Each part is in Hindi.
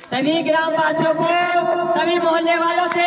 सभी ग्रामवासियों को, सभी मोहल्ले वालों से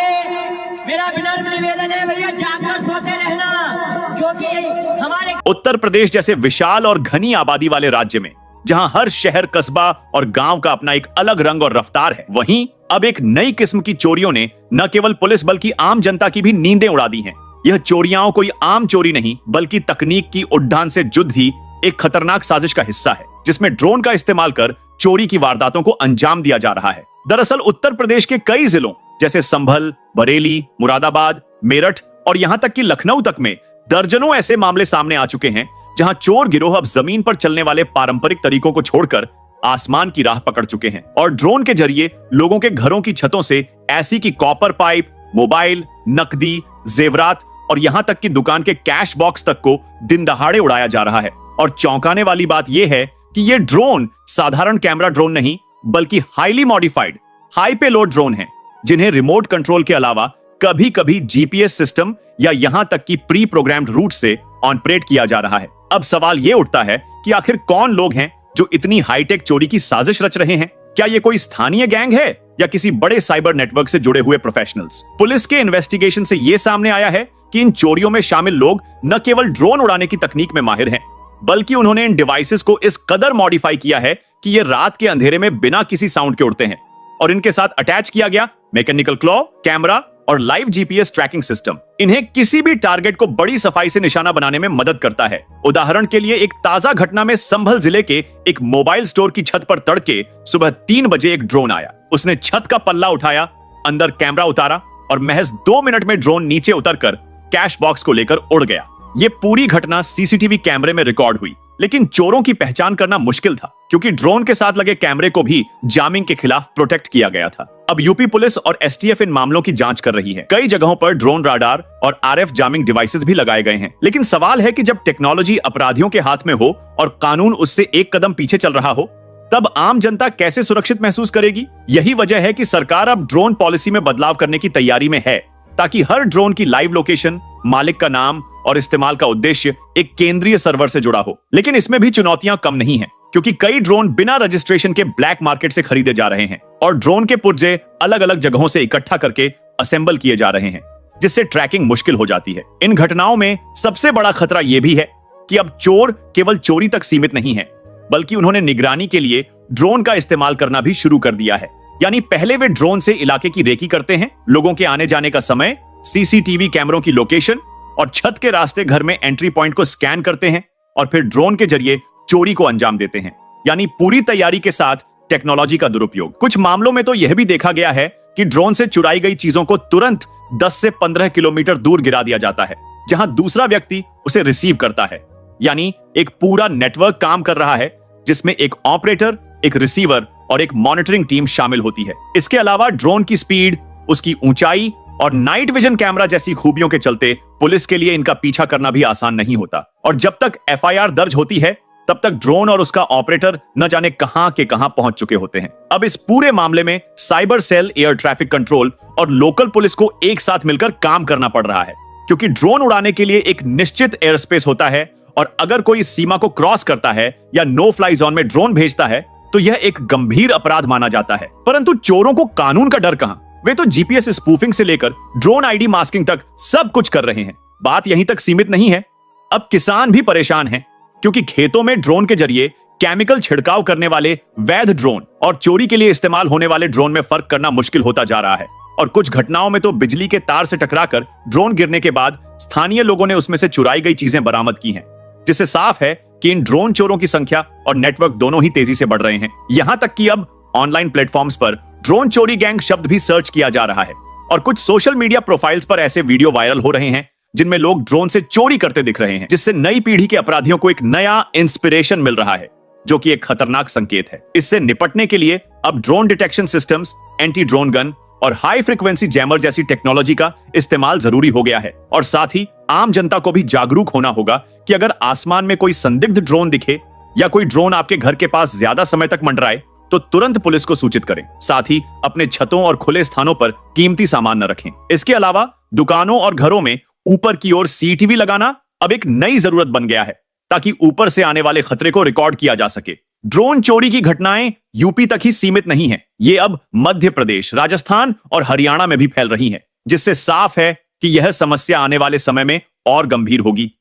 मेरा विनम्र निवेदन है, भैया जागकर सोते रहना, क्योंकि हमारे उत्तर प्रदेश जैसे विशाल और घनी आबादी वाले राज्य में जहां हर शहर, कस्बा और गांव का अपना एक अलग रंग और रफ्तार है, वहीं अब एक नई किस्म की चोरियों ने न केवल पुलिस बल्कि आम जनता की भी नींदें उड़ा दी हैं। यह चोरियां कोई आम चोरी नहीं बल्कि तकनीक की उद्धान से जुड़ ही एक खतरनाक साजिश का हिस्सा है, जिसमें ड्रोन का इस्तेमाल कर चोरी की वारदातों को अंजाम दिया जा रहा है। दरअसल उत्तर प्रदेश के कई जिलों जैसे संभल, बरेली, मुरादाबाद, मेरठ और यहां तक कि लखनऊ तक में दर्जनों ऐसे मामले सामने आ चुके हैं जहां चोर गिरोह अब जमीन पर चलने वाले पारंपरिक तरीकों को छोड़कर आसमान की राह पकड़ चुके हैं और ड्रोन के जरिए लोगों के घरों की छतों से ऐसी की कॉपर पाइप, मोबाइल, नकदी, जेवरात और यहां तक कि दुकान के कैश बॉक्स तक को दिन दहाड़े उड़ाया जा रहा है। और चौंकाने वाली बात यह है कि ये ड्रोन साधारण कैमरा ड्रोन नहीं बल्कि हाईली मॉडिफाइड हाई पे लोड ड्रोन हैं, जिन्हें रिमोट कंट्रोल के अलावा कभी कभी जीपीएस सिस्टम या यहां तक कि प्री प्रोग्राम्ड रूट से ऑपरेट किया जा रहा है। अब सवाल यह उठता है कि आखिर कौन लोग हैं जो इतनी हाईटेक चोरी की साजिश रच रहे हैं? क्या ये कोई स्थानीय गैंग है या किसी बड़े साइबर नेटवर्क से जुड़े हुए प्रोफेशनल्स? पुलिस के इन्वेस्टिगेशन से यह सामने आया है कि इन चोरियों में शामिल लोग न केवल ड्रोन उड़ाने की तकनीक में माहिर हैं, बल्कि उन्होंने इन डिवाइसेस को इस कदर मॉडिफाई किया है कि ये रात के अंधेरे में बिना किसी साउंड के उड़ते हैं और इनके साथ अटैच किया गया मैकेनिकल क्लॉ, कैमरा और लाइव जीपीएस ट्रैकिंग सिस्टम इन्हें किसी भी टारगेट को बड़ी सफाई से निशाना बनाने में मदद करता है। उदाहरण के लिए एक ताजा घटना में संभल जिले के एक मोबाइल स्टोर की छत पर तड़के सुबह 3 बजे एक ड्रोन आया। उसने छत का पल्ला उठाया, अंदर कैमरा उतारा और महज 2 मिनट में ड्रोन नीचे उतरकर कैश बॉक्स को लेकर उड़ गया। ये पूरी घटना सीसीटीवी कैमरे में रिकॉर्ड हुई, लेकिन चोरों की पहचान करना मुश्किल था क्योंकि ड्रोन के साथ लगे कैमरे को भी जामिंग के खिलाफ प्रोटेक्ट किया गया था। अब यूपी पुलिस और एसटीएफ इन मामलों की जांच कर रही है। कई जगहों पर ड्रोन राडार और आरएफ जामिंग डिवाइसेस भी लगाए गए हैं, लेकिन सवाल है कि जब टेक्नोलॉजी अपराधियों के हाथ में हो और कानून उससे एक कदम पीछे चल रहा हो, तब आम जनता कैसे सुरक्षित महसूस करेगी? यही वजह है कि सरकार अब ड्रोन पॉलिसी में बदलाव करने की तैयारी में है ताकि हर ड्रोन की लाइव लोकेशन, मालिक का नाम और इस्तेमाल का उद्देश्य एक केंद्रीय सर्वर से जुड़ा हो। लेकिन इसमें भी चुनौतियां कम नहीं हैं, क्योंकि कई ड्रोन बिना रजिस्ट्रेशन के ब्लैक मार्केट से खरीदे जा रहे हैं और ड्रोन के पुर्जे अलग अलग जगहों से इकट्ठा करके असेंबल किए जा रहे हैं, जिससे ट्रैकिंग मुश्किल हो जाती है। इन घटनाओं में सबसे बड़ा खतरा यह भी है कि अब चोर केवल चोरी तक सीमित नहीं है, बल्कि उन्होंने निगरानी के लिए ड्रोन का इस्तेमाल करना भी शुरू कर दिया है। यानी पहले वे ड्रोन से इलाके की रेकी करते हैं, लोगों के आने जाने का समय, सीसीटीवी कैमरों की लोकेशन और छत के रास्ते घर में एंट्री पॉइंट को स्कैन करते हैं और फिर ड्रोन के जरिए चोरी को अंजाम देते हैं। यानी पूरी तैयारी के साथ टेक्नोलॉजी का दुरुपयोग। कुछ मामलों में तो यह भी देखा गया है कि ड्रोन से चुराई गई चीजों को तुरंत 10 से 15 किलोमीटर दूर गिरा दिया जाता है, जहां दूसरा व्यक्ति उसे रिसीव करता है। यानी एक पूरा नेटवर्क काम कर रहा है जिसमें एक ऑपरेटर, एक रिसीवर और एक मॉनिटरिंग टीम शामिल होती है। इसके अलावा ड्रोन की स्पीड, उसकी ऊंचाई और नाइट विजन कैमरा जैसी खूबियों के चलते पुलिस के लिए इनका पीछा करना भी आसान नहीं होता और जब तक एफआईआर दर्ज होती है तब तक ड्रोन और उसका ऑपरेटर न जाने कहां के कहां पहुंच चुके होते हैं। अब इस पूरे मामले में cyber cell, air traffic control और लोकल पुलिस को एक साथ मिलकर काम करना पड़ रहा है, क्योंकि ड्रोन उड़ाने के लिए एक निश्चित एयर स्पेस होता है और अगर कोई इस सीमा को क्रॉस करता है या नो फ्लाई जोन में ड्रोन भेजता है तो यह एक गंभीर अपराध माना जाता है। परंतु चोरों को कानून का डर कहां? वे तो जीपीएस स्पूफिंग से लेकर ड्रोन आईडी मास्किंग तक सब कुछ कर रहे हैं। बात यहीं तक सीमित नहीं है, अब किसान भी परेशान हैं, क्योंकि खेतों में ड्रोन के जरिए केमिकल छिड़काव करने वाले वैध ड्रोन और चोरी के लिए इस्तेमाल होने वाले ड्रोन में फर्क करना मुश्किल होता जा रहा है और कुछ घटनाओं में तो बिजली के तार से टकराकर ड्रोन गिरने के बाद स्थानीय लोगों ने उसमें से चुराई गई चीजें बरामद की हैं, जिससे साफ है कि इन ड्रोन चोरों की संख्या और नेटवर्क दोनों ही तेजी से बढ़ रहे हैं। यहां तक कि अब ऑनलाइन प्लेटफॉर्म्स पर ड्रोन चोरी गैंग शब्द भी सर्च किया जा रहा है और कुछ सोशल मीडिया प्रोफाइल्स पर ऐसे वीडियो वायरल हो रहे हैं जिनमें लोग ड्रोन से चोरी करते दिख रहे हैं, जिससे नई पीढ़ी के अपराधियों को एक नया इंस्पिरेशन मिल रहा है, जो कि एक खतरनाक संकेत है। इससे निपटने के लिए अब drone detection systems, anti drone gun और हाई फ्रीक्वेंसी जैमर जैसी टेक्नोलॉजी का इस्तेमाल जरूरी हो गया है और साथ ही आम जनता को भी जागरूक होना होगा कि अगर आसमान में कोई संदिग्ध ड्रोन दिखे या कोई ड्रोन आपके घर के पास ज्यादा समय तक मंडराए तो तुरंत पुलिस को सूचित करें। साथ ही अपने छतों और खुले स्थानों पर कीमती सामान न रखें। इसके अलावा दुकानों और घरों में ऊपर की ओर सीसीटीवी लगाना अब एक नई जरूरत बन गया है, ताकि ऊपर से आने वाले खतरे को रिकॉर्ड किया जा सके ड्रोन चोरी की घटनाएं यूपी तक ही सीमित नहीं हैं। ये अब मध्य प्रदेश, राजस्थान और हरियाणा में भी फैल रही हैं, जिससे साफ है कि यह समस्या आने वाले समय में और गंभीर होगी।